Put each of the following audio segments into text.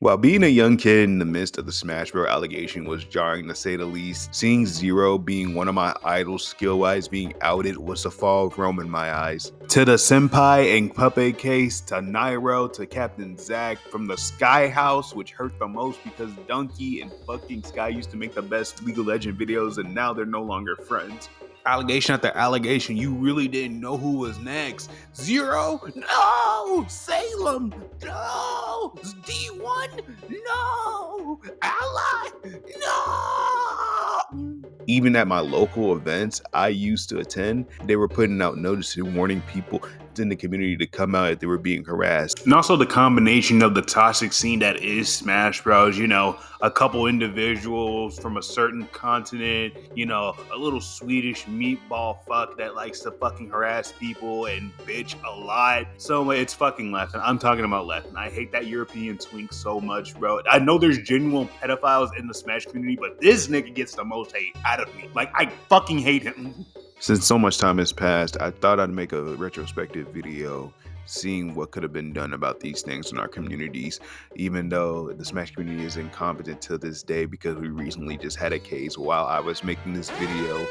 While being a young kid in the midst of the Smash Bros. Allegation was jarring to say the least, seeing Zero being one of my idols skill-wise being outed was a fall of Rome in my eyes. To the Senpai and Puppeh case, to Nairo, to Captain Zack, from the Sky House, which hurt the most because Donkey and fucking Sky used to make the best League of Legends videos and now they're no longer friends. Allegation after allegation, you really didn't know who was next. Zero? No! Salem? No! D1? No! Ally? No! Even at my local events I used to attend, they were putting out notices warning people in the community to come out if they were being harassed. And also the combination of the toxic scene that is Smash Bros. You know, a couple individuals from a certain continent, you know, a little Swedish meatball fuck that likes to fucking harass people and bitch a lot. So it's fucking left. And I'm talking about left. And I hate that European twink so much, bro. I know there's genuine pedophiles in the Smash community, but this nigga gets the most hate out of me. Like, I fucking hate him. Since so much time has passed, I thought I'd make a retrospective video seeing what could have been done about these things in our communities, even though the Smash community is incompetent to this day because we recently just had a case while I was making this video.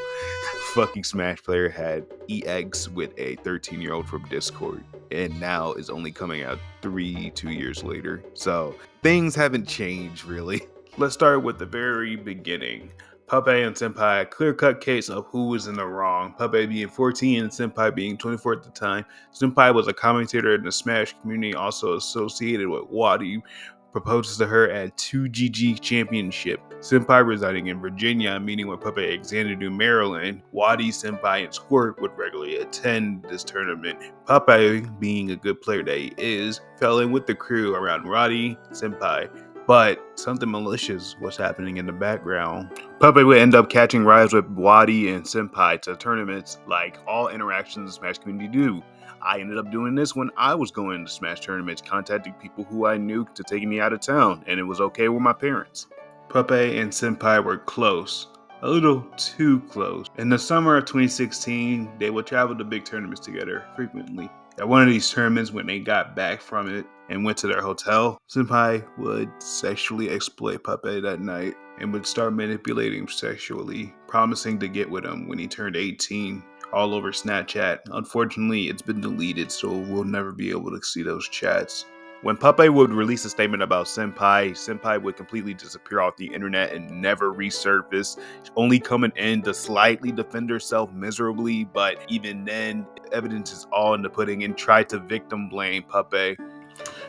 Fucking Smash player had EX with a 13-year-old from Discord and now is only coming out 2 years later. So things haven't changed really. Let's start with the very beginning. Puppeh and Senpai, a clear-cut case of who was in the wrong. Puppeh being 14 and Senpai being 24 at the time. Senpai was a commentator in the Smash community, also associated with Wadi. Proposes to her at 2GG Championship. Senpai residing in Virginia, meeting with Puppeh at Xanadu, Maryland. Wadi, Senpai, and Squirt would regularly attend this tournament. Puppeh, being a good player that he is, fell in with the crew around Wadi, Senpai. But something malicious was happening in the background. Puppeh would end up catching rides with Wadi and Senpai to tournaments like all interactions in the Smash community do. I ended up doing this when I was going to Smash tournaments, contacting people who I knew to take me out of town, and it was okay with my parents. Puppeh and Senpai were close. A little too close. In the summer of 2016, they would travel to big tournaments together frequently. At one of these tournaments, when they got back from it and went to their hotel, Senpai would sexually exploit Puppeh that night and would start manipulating him sexually, promising to get with him when he turned 18, all over Snapchat. Unfortunately, it's been deleted, so we'll never be able to see those chats. When Puppeh would release a statement about Senpai would completely disappear off the internet and never resurface, only coming in to slightly defend herself miserably, but even then, evidence is all in the pudding, and tried to victim blame Puppeh.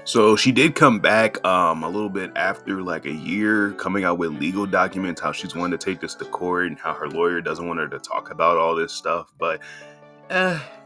So she did come back a little bit after like a year, coming out with legal documents, how she's wanting to take this to court and how her lawyer doesn't want her to talk about all this stuff, but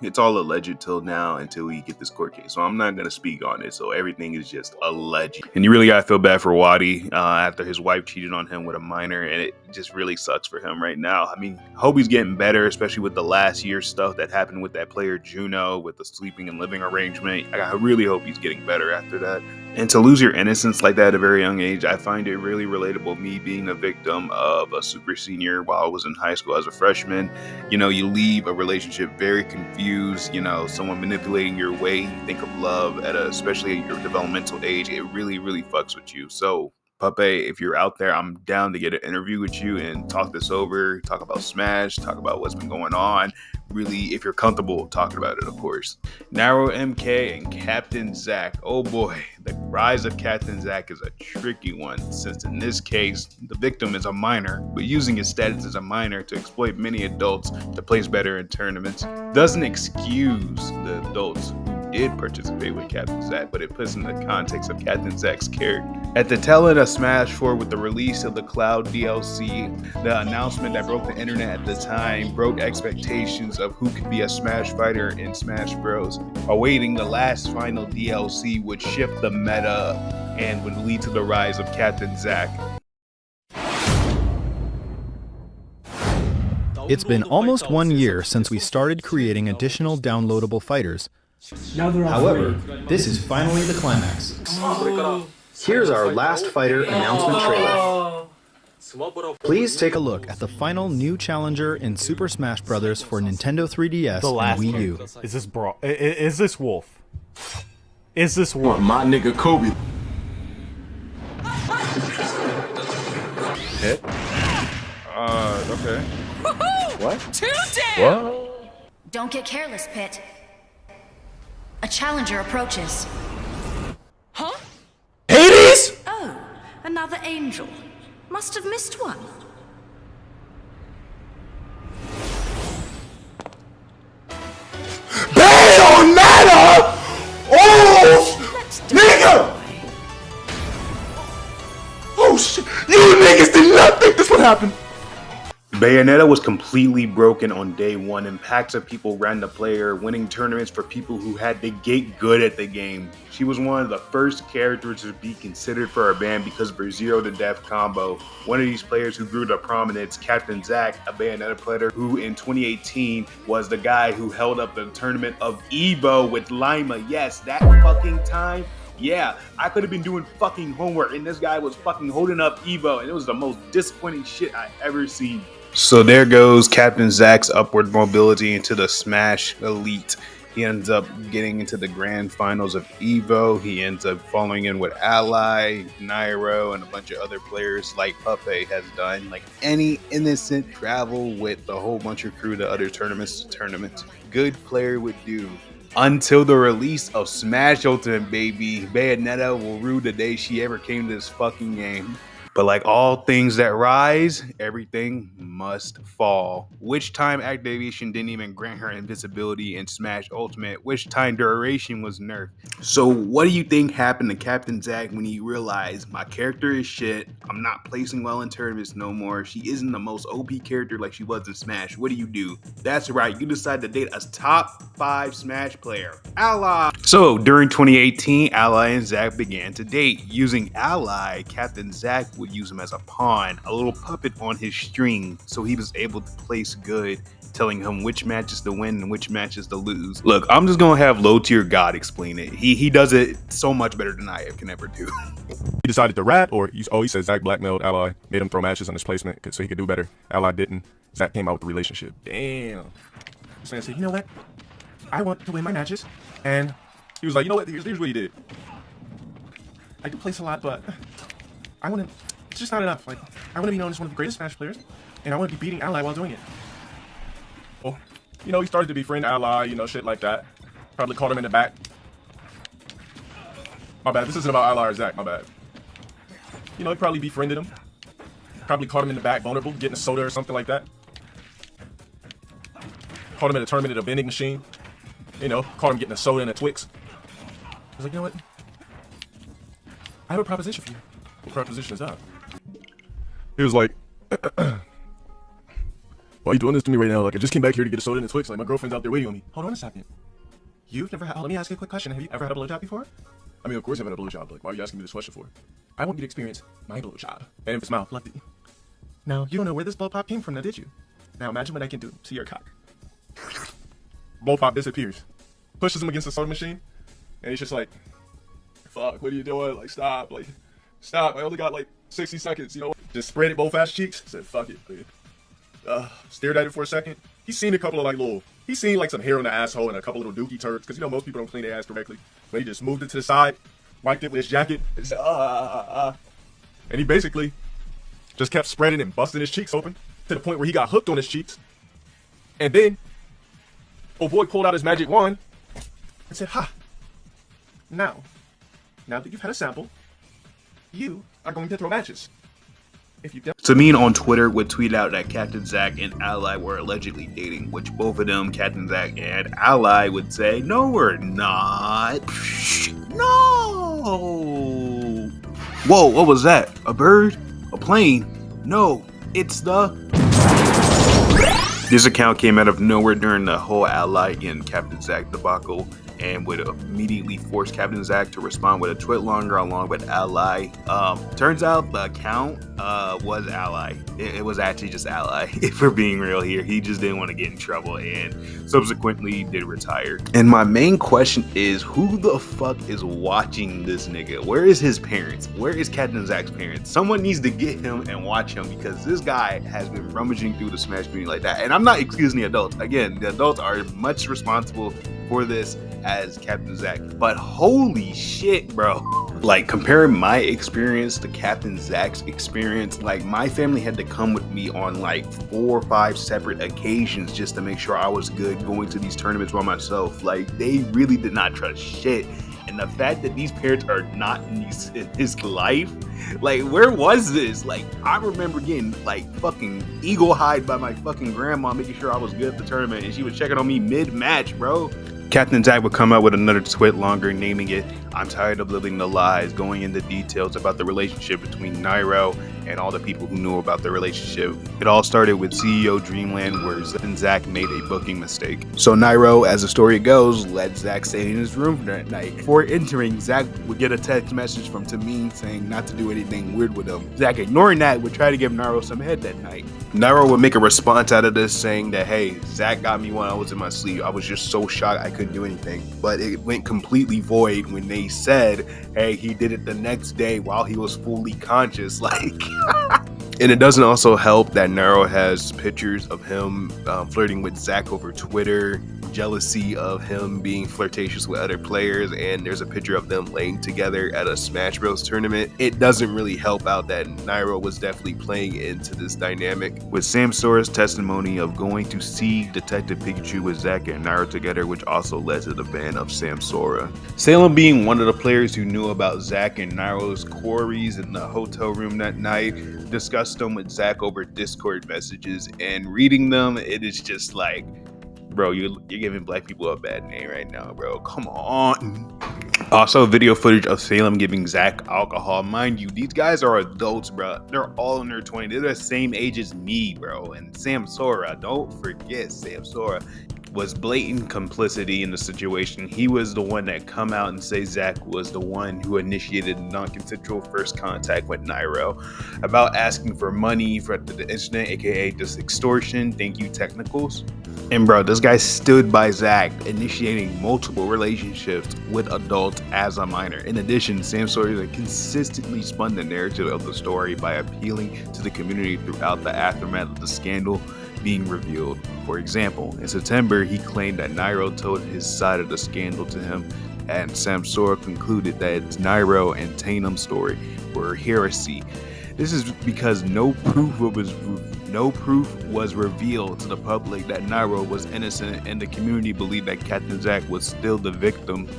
it's all alleged till now until we get this court case. So I'm not going to speak on it. So everything is just alleged. And you really got to feel bad for Wadi after his wife cheated on him with a minor. And it just really sucks for him right now. I mean, I hope he's getting better, especially with the last year stuff that happened with that player Juno with the sleeping and living arrangement. I really hope he's getting better after that. And to lose your innocence like that at a very young age, I find it really relatable. Me being a victim of a super senior while I was in high school as a freshman. You know, you leave a relationship very confused, you know, someone manipulating your way you think of love at especially at your developmental age. It really, really fucks with you. So Puppeh, if you're out there, I'm down to get an interview with you and talk this over, talk about Smash, talk about what's been going on. Really, if you're comfortable talking about it, of course. Nairo MK and Captain Zack. Oh boy, the rise of Captain Zack is a tricky one, since in this case, the victim is a minor, but using his status as a minor to exploit many adults to place better in tournaments doesn't excuse the adults who did participate with Captain Zack, but it puts in the context of Captain Zack's character. At the tail end of Smash 4 with the release of the Cloud DLC, the announcement that broke the internet at the time broke expectations of who could be a Smash fighter in Smash Bros. Awaiting the last final DLC would shift the meta and would lead to the rise of Captain Zack. It's been almost 1 year since we started creating additional downloadable fighters. However, this is finally the climax. Here's our last fighter announcement trailer. Please take a look at the final new challenger in Super Smash Bros. For Nintendo 3DS and Wii U. Is this Wolf? Is this Wolf? My nigga Kobe. Hit? Okay. What? Too damn! What? Don't get careless, Pit. A challenger approaches. Huh? Hades? Oh, another angel. Must have missed one. Bayonetta! Oh, nigga! Oh shit! You niggas did not think this would happen. Bayonetta was completely broken on day one, and packs of people ran the player, winning tournaments for people who had to get good at the game. She was one of the first characters to be considered for a ban because of her zero to death combo. One of these players who grew to prominence, Captain Zack, a Bayonetta player who in 2018 was the guy who held up the tournament of Evo with Lima. Yes, that fucking time. Yeah, I could have been doing fucking homework and this guy was fucking holding up Evo, and it was the most disappointing shit I ever seen. So there goes Captain Zack's upward mobility into the Smash Elite. He ends up getting into the grand finals of Evo. He ends up following in with Ally, Nairo, and a bunch of other players like Puppeh has done. Like any innocent travel with a whole bunch of crew to other tournaments, good player would do. Until the release of Smash Ultimate, baby, Bayonetta will rue the day she ever came to this fucking game. But like all things that rise, everything must fall. Which time activation didn't even grant her invisibility in Smash Ultimate, which time duration was nerfed. So what do you think happened to Captain Zack when he realized my character is shit, I'm not placing well in tournaments no more, she isn't the most OP character like she was in Smash? What do? That's right, you decide to date a top 5 Smash player, Ally. So during 2018, Ally and Zack began to date. Using Ally, Captain Zack would use him as a pawn, a little puppet on his string, so he was able to place good, telling him which matches to win and which matches to lose. Look, I'm just gonna have low tier God explain it. He does it so much better than I can ever do. He decided to rat, or he said Zack blackmailed Ally, made him throw matches on his placement so he could do better. Ally didn't. Zack came out with the relationship. Damn. This man said, you know what? I want to win my matches. And he was like, you know what? Here's what he did. I do place a lot, but I want to. It's just not enough. Like, I want to be known as one of the greatest Smash players, and I want to be beating Ally while doing it. Well, he started to befriend Ally, shit like that. Probably caught him in the back. My bad. This isn't about Ally or Zack. My bad. He probably befriended him. Probably caught him in the back, vulnerable, getting a soda or something like that. Caught him in a tournament at a vending machine. Caught him getting a soda and a Twix. I was like, you know what? I have a proposition for you. What proposition is that? He was like, why are you doing this to me right now? Like, I just came back here to get a soda and a Twix. Like, my girlfriend's out there waiting on me. Hold on a second. You've never had, let me ask you a quick question. Have you ever had a blowjob before? I mean, of course I've had a blowjob. Like, why are you asking me this question for? I want you to experience my blowjob. And if it's mouth, lefty. Now, you don't know where this blow pop came from now, did you? Now, imagine what I can do to your cock. Blow pop disappears. Pushes him against the soda machine. And he's just like, fuck, what are you doing? Like, stop. Like, stop. I only got like 60 seconds, Just spread it both ass cheeks. Said, fuck it. Stared at it for a second. He's seen a couple of he's seen like some hair on the asshole and a couple little dookie turds. Because, most people don't clean their ass correctly. But he just moved it to the side, wiped it with his jacket, and said, And he basically just kept spreading and busting his cheeks open to the point where he got hooked on his cheeks. And then, old boy pulled out his magic wand and said, ha, now that you've had a sample, you are going to throw matches. If you Sameen on Twitter would tweet out that Captain Zack and Ally were allegedly dating, which both of them, Captain Zack and Ally, would say, no, we're not. No. Whoa, what was that? A bird? A plane? No, it's the... This account came out of nowhere during the whole Ally and Captain Zack debacle, and would immediately force Captain Zack to respond with a tweet longer along with Ally. Turns out the account was Ally. It was actually just Ally, if we're being real here. He just didn't want to get in trouble and subsequently did retire. And my main question is, who the fuck is watching this nigga? Where is his parents? Where is Captain Zack's parents? Someone needs to get him and watch him, because this guy has been rummaging through the Smash community like that. And I'm not excusing the adults. Again, the adults are much responsible for this as Captain Zack, but holy shit, bro. Like, comparing my experience to Captain Zack's experience, like, my family had to come with me on like 4 or 5 separate occasions just to make sure I was good going to these tournaments by myself. Like, they really did not trust shit. And the fact that these parents are not in his life, like, where was this? Like, I remember getting like fucking eagle-eyed by my fucking grandma, making sure I was good at the tournament, and she was checking on me mid-match, bro. Captain Zack would come out with another twit longer, naming it, "I'm tired of living the lies," going into details about the relationship between Nairo and all the people who knew about the relationship. It all started with CEO Dreamland, where Zack made a booking mistake. So Nairo, as the story goes, let Zack stay in his room that night. Before entering, Zack would get a text message from Tameen saying not to do anything weird with him. Zack, ignoring that, would try to give Nairo some head that night. Nairo would make a response out of this saying that, "Hey, Zack got me when I was in my sleep. I was just so shocked I couldn't do anything." But it went completely void when they said, "Hey, he did it the next day while he was fully conscious." Like, and it doesn't also help that Nairo has pictures of him flirting with Zack over Twitter, jealousy of him being flirtatious with other players, and there's a picture of them laying together at a Smash Bros tournament. It doesn't really help out that Nairo was definitely playing into this dynamic, with Sam Sora's testimony of going to see Detective Pikachu with Zack and Nairo together, which also led to the ban of Sam Sora. Salem, being one of the players who knew about Zack and Nairo's quarries in the hotel room that night, discussed them with Zack over Discord messages, and reading them, it is just like, bro, you're giving black people a bad name right now, bro. Come on. Also, video footage of Salem giving Zack alcohol. Mind you, these guys are adults, bro. They're all in their 20s. They're the same age as me, bro. And Sam Sora, don't forget Sam Sora, was blatant complicity in the situation. He was the one that come out and say Zack was the one who initiated non-consensual first contact with Nairo about asking for money for the incident, aka this extortion. Thank you, technicals. And bro, this guy stood by Zack, initiating multiple relationships with adults as a minor. In addition, Sam Sora consistently spun the narrative of the story by appealing to the community throughout the aftermath of the scandal being revealed. For example, in September, he claimed that Nairo told his side of the scandal to him, and Sam Sora concluded that Nairo and Tatum's story were heresy. This is because no proof was revealed to the public that Nairo was innocent, and the community believed that Captain Zack was still the victim.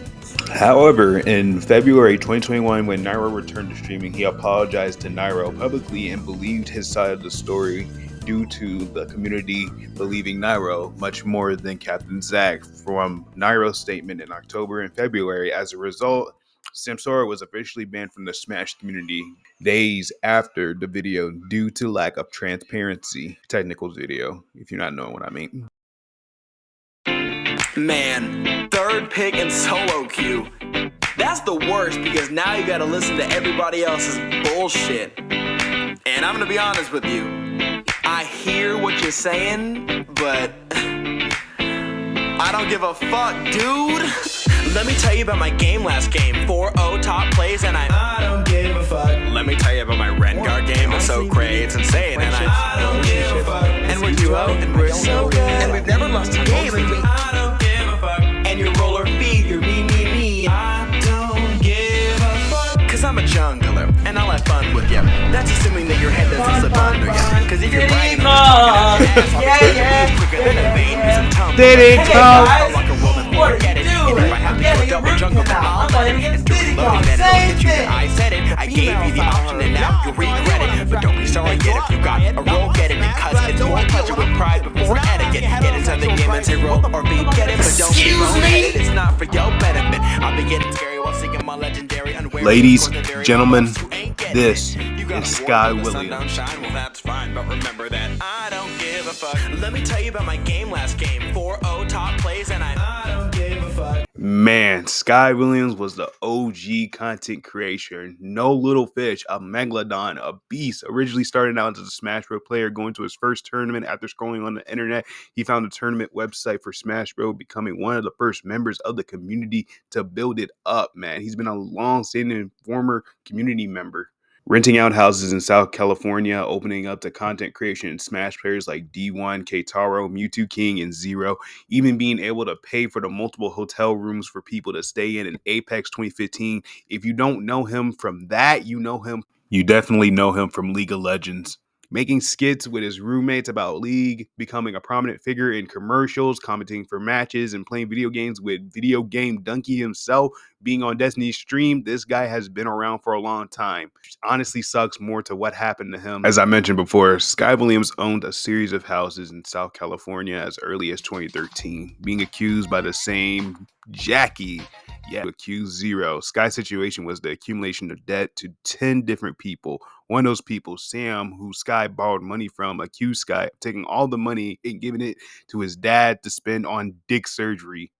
However, in February 2021, when Nairo returned to streaming, he apologized to Nairo publicly and believed his side of the story due to the community believing Nairo much more than Captain Zack from Nairo's statement in October and February. As a result, Sam Sora was officially banned from the Smash community days after the video due to lack of transparency. Technicals video, if you're not knowing what I mean. Man, third pick and solo queue. That's the worst because now you gotta listen to everybody else's bullshit. And I'm gonna be honest with you. I hear what you're saying, but I don't give a fuck, dude. Let me tell you about my game last game. 4-0 top plays and I don't give a fuck. Let me tell you about my Rengar game. It's so great, it's insane, and I don't give a fuck. And we're 2-0 and we're so good, and we've never lost a game, and I don't give a fuck. And your roller feed, you're me. I don't give a fuck. Cause I'm a jungler, and I'll have fun with you. That's assuming that your head doesn't slip under you. Cause if you're right, quicker than a vein, some tongue. Did it come? What do? And if I have to do a double jungle, then I'll let it. And to reloading, then it'll hit you that I said it. I gave you the option, and now you regret it. But don't be sorry, yet if you got a roll, get it. Because it's more pleasure with pride before etiquette. Get into the game and say roll or be get it. But don't be wrong-headed, it's not for your benefit. I'll be getting scary while singing my legendary unwary. Ladies, gentlemen, this is Sky Williams. Well, that's fine, but remember that I don't give a fuck. Let me tell you about my game last game. 4-0 top plays, and I don't give a fuck. Man, Sky Williams was the OG content creator. No little fish, a megalodon, a beast. Originally started out as a Smash Bros. Player, going to his first tournament after scrolling on the internet. He found a tournament website for Smash Bros., becoming one of the first members of the community to build it up, man. He's been a long-standing former community member. renting out houses in South California, opening up to content creation and Smash players like D1, Keitaro, Mewtwo King, and Zero, even being able to pay for the multiple hotel rooms for people to stay in Apex 2015. If you don't know him from that, you know him. You definitely know him from League of Legends. Making skits with his roommates about League, becoming a prominent figure in commercials, commenting for matches, and playing video games with Video Game Donkey himself, being on Destiny's stream, this guy has been around for a long time. Which honestly sucks more to what happened to him. As I mentioned before, Sky Williams owned a series of houses in South California as early as 2013, being accused by the same Jackie. Yeah, accused Zero. Sky's situation was the accumulation of debt to 10 different people. One of those people, Sam, who Sky borrowed money from, accused Sky of taking all the money and giving it to his dad to spend on dick surgery.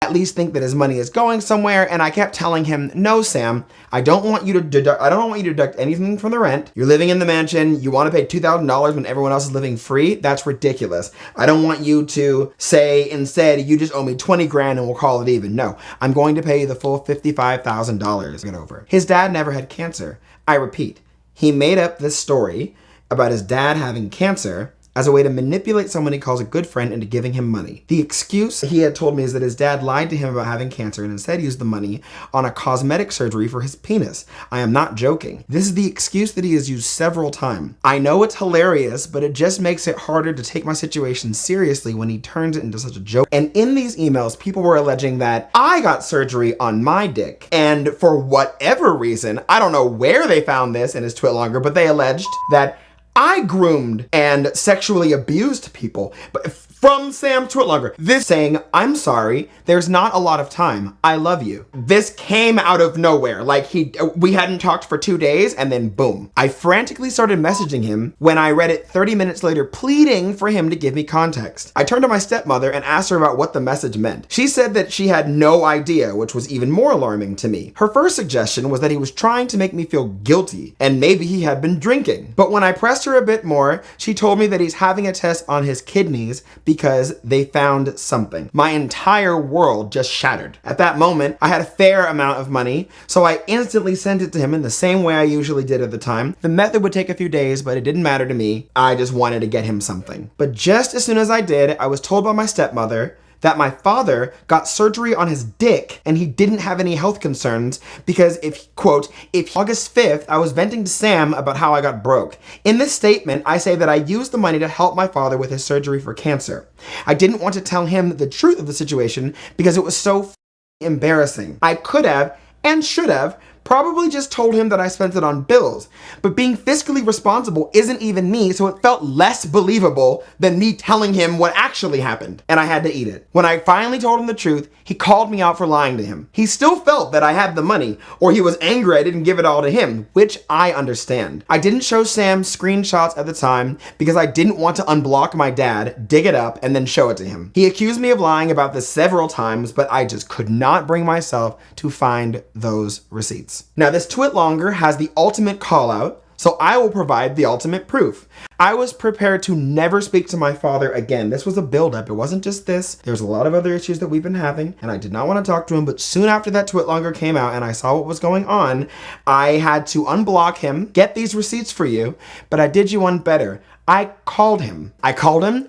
At least think that his money is going somewhere, and I kept telling him, no, Sam, I don't want you to deduct anything from the rent. You're living in the mansion, you want to pay $2,000 when everyone else is living free? That's ridiculous. I don't want you to say instead, you just owe me 20 grand and we'll call it even. No, I'm going to pay you the full $55,000. Get over it. His dad never had cancer. I repeat, he made up this story about his dad having cancer as a way to manipulate someone he calls a good friend into giving him money. The excuse he had told me is that his dad lied to him about having cancer and instead used the money on a cosmetic surgery for his penis. I am not joking. This is the excuse that he has used several times. I know it's hilarious, but it just makes it harder to take my situation seriously when he turns it into such a joke. And in these emails, people were alleging that I got surgery on my dick. And for whatever reason, I don't know where they found this in his TwitLonger, but they alleged that I groomed and sexually abused people, but from Sam TwitLonger. This saying, I'm sorry, there's not a lot of time. I love you. This came out of nowhere. Like we hadn't talked for 2 days and then boom. I frantically started messaging him when I read it 30 minutes later, pleading for him to give me context. I turned to my stepmother and asked her about what the message meant. She said that she had no idea, which was even more alarming to me. Her first suggestion was that he was trying to make me feel guilty and maybe he had been drinking. But when I pressed her a bit more, she told me that he's having a test on his kidneys because they found something. My entire world just shattered. At that moment, I had a fair amount of money, so I instantly sent it to him in the same way I usually did at the time. The method would take a few days, but it didn't matter to me. I just wanted to get him something. But just as soon as I did, I was told by my stepmother that my father got surgery on his dick and he didn't have any health concerns because if August 5th, I was venting to Sam about how I got broke. In this statement, I say that I used the money to help my father with his surgery for cancer. I didn't want to tell him the truth of the situation because it was so embarrassing. I could have and should have probably just told him that I spent it on bills, but being fiscally responsible isn't even me, so it felt less believable than me telling him what actually happened, and I had to eat it. When I finally told him the truth, he called me out for lying to him. He still felt that I had the money, or he was angry I didn't give it all to him, which I understand. I didn't show Sam screenshots at the time because I didn't want to unblock my dad, dig it up, and then show it to him. He accused me of lying about this several times, but I just could not bring myself to find those receipts. Now this TwitLonger has the ultimate call out, so I will provide the ultimate proof. I was prepared to never speak to my father again. This was a buildup. It wasn't just this. There's a lot of other issues that we've been having, and I did not want to talk to him, but soon after that TwitLonger came out and I saw what was going on, I had to unblock him, get these receipts for you, but I did you one better. I called him,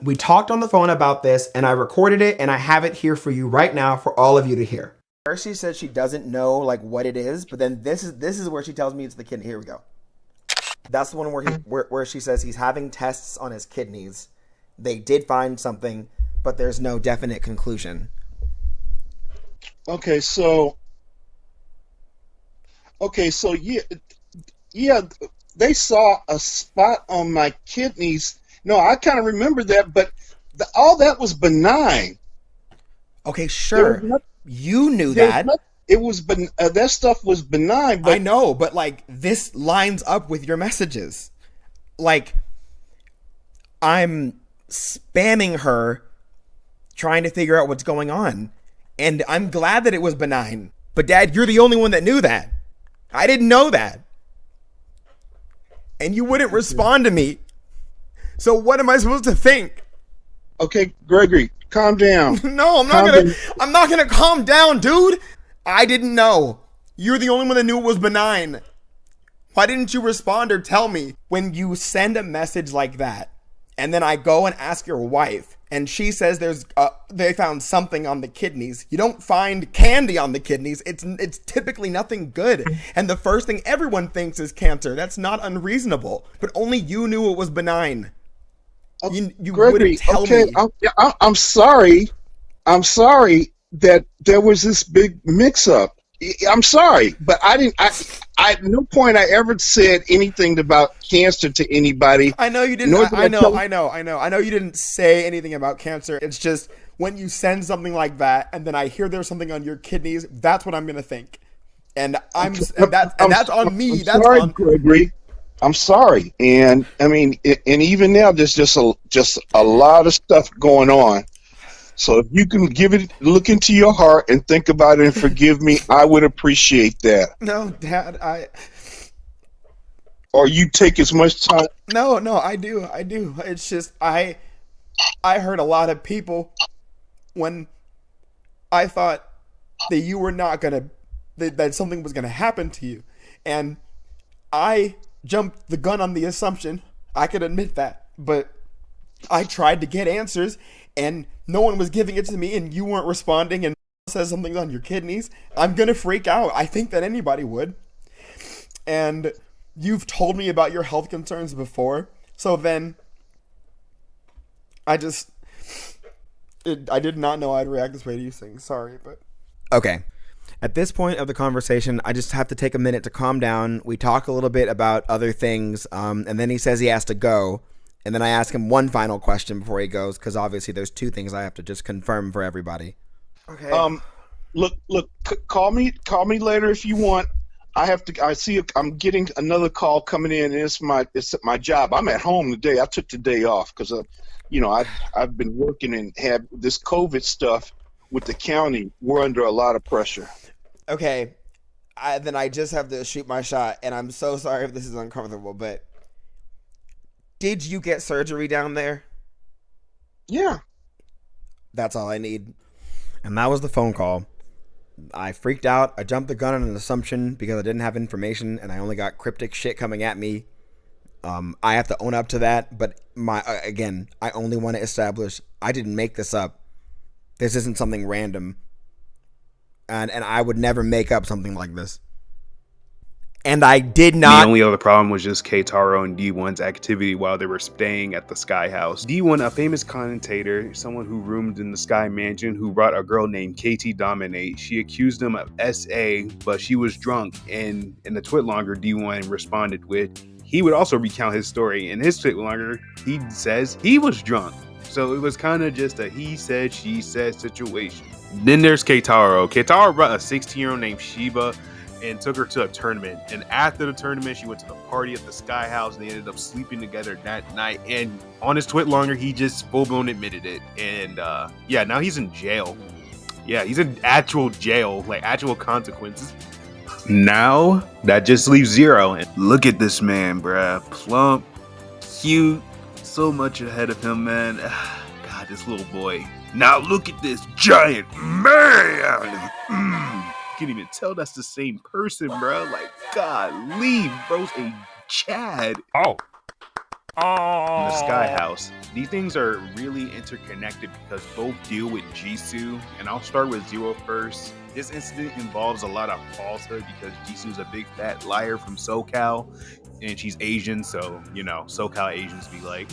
we talked on the phone about this, and I recorded it, and I have it here for you right now for all of you to hear. First she says she doesn't know like what it is, but then this is where she tells me it's the kidney. Here we go. That's the one where she says he's having tests on his kidneys. They did find something, but there's no definite conclusion. Okay, so yeah, they saw a spot on my kidneys. No, I kind of remember that, but all that was benign. Okay, sure. You knew that. It was that stuff was benign. But I know, but like this lines up with your messages. Like I'm spamming her trying to figure out what's going on. And I'm glad that it was benign. But Dad, you're the only one that knew that. I didn't know that. And you wouldn't respond to me. So what am I supposed to think? Okay, Gregory, calm down. No, I'm not gonna calm down, dude. I didn't know. You're the only one that knew it was benign. Why didn't you respond or tell me? When you send a message like that, and then I go and ask your wife, and she says they found something on the kidneys. You don't find candy on the kidneys. It's typically nothing good. And the first thing everyone thinks is cancer. That's not unreasonable. But only you knew it was benign. You Gregory, wouldn't tell okay, me. I'm sorry. I'm sorry that there was this big mix-up. I'm sorry, but I didn't. At no point I ever said anything about cancer to anybody. I know you didn't. I know you didn't say anything about cancer. It's just when you send something like that, and then I hear there's something on your kidneys. That's what I'm gonna think, and that's on me. That's sorry, on Gregory. I'm sorry, and I mean, and even now, there's just a lot of stuff going on. So if you can look into your heart and think about it and forgive me, I would appreciate that. No, Dad, Or you take as much time. No, I do. It's just I hurt a lot of people when I thought that you were not gonna that something was gonna happen to you, and I jumped the gun on the assumption. I could admit that, but I tried to get answers, and no one was giving it to me, and you weren't responding, and says something's on your kidneys. I'm gonna freak out. I think that anybody would. And you've told me about your health concerns before, so then I did not know I'd react this way to you things. Sorry, but okay. At this point of the conversation, I just have to take a minute to calm down. We talk a little bit about other things, and then he says he has to go. And then I ask him one final question before he goes, because obviously there's two things I have to just confirm for everybody. Okay. Look, call me later if you want. I'm getting another call coming in, and it's my job. I'm at home today. I took the day off because I've been working and had this COVID stuff with the county. We're under a lot of pressure. Okay. Then I just have to shoot my shot, and I'm so sorry if this is uncomfortable, but did you get surgery down there? Yeah. That's all I need. And that was the phone call. I freaked out. I jumped the gun on an assumption because I didn't have information and I only got cryptic shit coming at me. I have to own up to that, but I only want to establish I didn't make this up. This isn't something random. And I would never make up something like this. And I did not. The only other problem was just Keitaro and D1's activity while they were staying at the Sky House. D1, a famous commentator, someone who roomed in the Sky Mansion, who brought a girl named KT Dominate. She accused him of SA, but she was drunk. And in the Twitlonger, D1 responded with, he would also recount his story. In his Twitlonger, he says he was drunk. So it was kind of just a he said, she said situation. Then there's Keitaro. Keitaro brought a 16-year-old named Shiba and took her to a tournament. And after the tournament, she went to the party at the Sky House. And they ended up sleeping together that night. And on his Twitlonger, he just full-blown admitted it. And now he's in jail. Yeah, he's in actual jail, like actual consequences. Now, that just leaves Zero. And look at this man, bruh. Plump, cute, so much ahead of him, man. God, this little boy. Now look at this giant man. Can't even tell that's the same person, bro. Like, golly, bro's a Chad. In the Sky House. These things are really interconnected because both deal with Jisoo, and I'll start with Zero first. This incident involves a lot of falsehood because Jisoo's a big fat liar from SoCal, and she's Asian, so, SoCal Asians be like.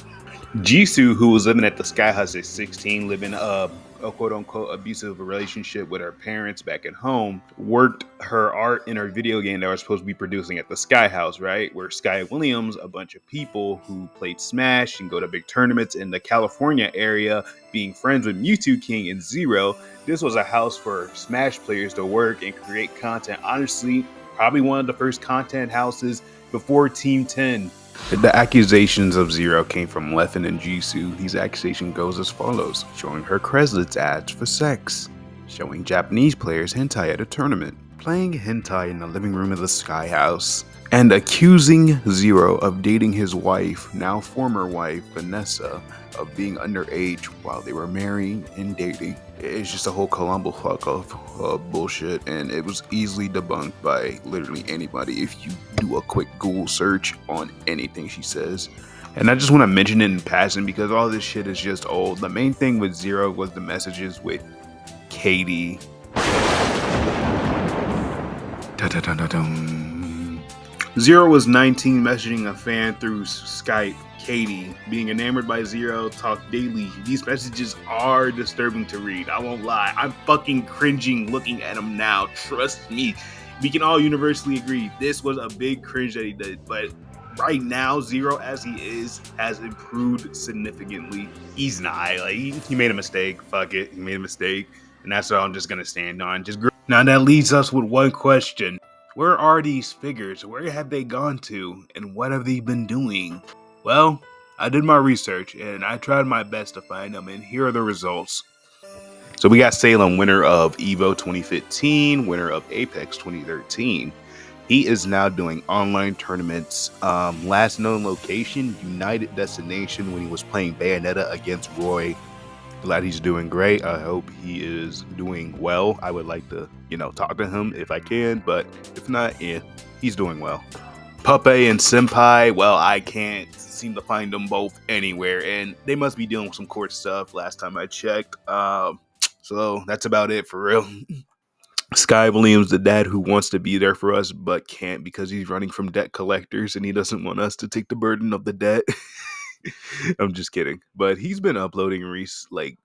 Jisoo, who was living at the Sky House at 16, living a quote-unquote abusive relationship with her parents back at home, worked her art in her video game that was supposed to be producing at the Sky House, right? Where Sky Williams, a bunch of people who played Smash and go to big tournaments in the California area, being friends with Mewtwo King and Zero, this was a house for Smash players to work and create content. Honestly, probably one of the first content houses before Team 10. The accusations of Zero came from Leffen and Jisoo. These accusations goes as follows: showing her Cresslets ads for sex, showing Japanese players hentai at a tournament, playing hentai in the living room of the Sky House, and accusing Zero of dating his wife, now former wife, Vanessa, of being underage while they were marrying and dating. It's just a whole Columbo fuck of bullshit, and it was easily debunked by literally anybody if you do a quick Google search on anything she says. And I just want to mention it in passing because all this shit is just old. The main thing with Zero was the messages with Katie. Zero was 19, messaging a fan through Skype. Katie, being enamored by Zero, talk daily. These messages are disturbing to read. I won't lie. I'm fucking cringing looking at them now. Trust me. We can all universally agree this was a big cringe that he did. But right now, Zero as he is has improved significantly. He's not. Like, he made a mistake. Fuck it. He made a mistake. And that's what I'm just going to stand on. Now that leaves us with one question. Where are these figures? Where have they gone to? And what have they been doing? Well, I did my research and I tried my best to find them, and here are the results. So we got Salem, winner of EVO 2015, winner of Apex 2013. He is now doing online tournaments. Last known location, United Destination, when he was playing Bayonetta against Roy. Glad he's doing great. I hope he is doing well. I would like to, talk to him if I can, but if not, yeah, he's doing well. Puppeh and Senpai, well, I can't seem to find them both anywhere, and they must be dealing with some court stuff last time I checked. So that's about it for real. Sky Williams, the dad who wants to be there for us but can't because he's running from debt collectors and he doesn't want us to take the burden of the debt. I'm just kidding. But he's been uploading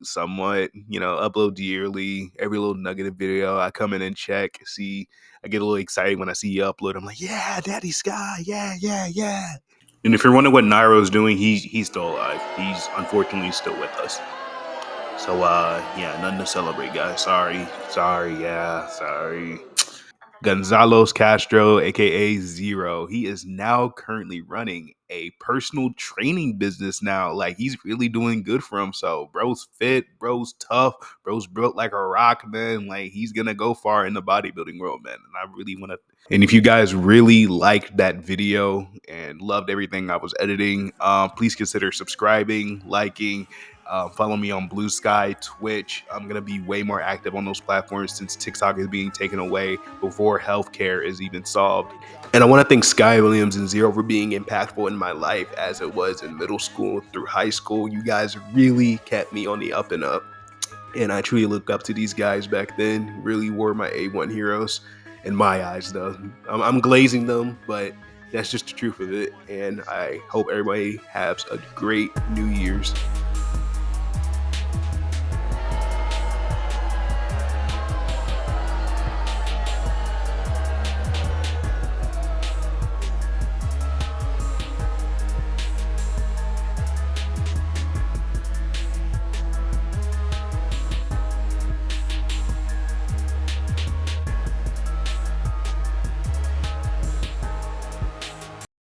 somewhat, upload yearly, every little nugget of video. I come in and check, see, I get a little excited when I see you upload. I'm like, yeah, Daddy Sky, yeah. And if you're wondering what Nairo's doing, he's still alive. He's unfortunately still with us. So, yeah, nothing to celebrate, guys. Sorry. Gonzalo's Castro, aka Zero, he is now currently running a personal training business now. Like, he's really doing good for himself. Bro's fit, bro's tough, bro's built like a rock, man. Like, he's gonna go far in the bodybuilding world, man. And I really want to. And if you guys really liked that video and loved everything I was editing, please consider subscribing, liking. Follow me on Blue Sky, Twitch. I'm going to be way more active on those platforms since TikTok is being taken away before healthcare is even solved. And I want to thank Sky Williams and Zero for being impactful in my life as it was in middle school through high school. You guys really kept me on the up and up. And I truly look up to these guys back then. Really were my A1 heroes in my eyes, though. I'm glazing them, but that's just the truth of it. And I hope everybody has a great New Year's.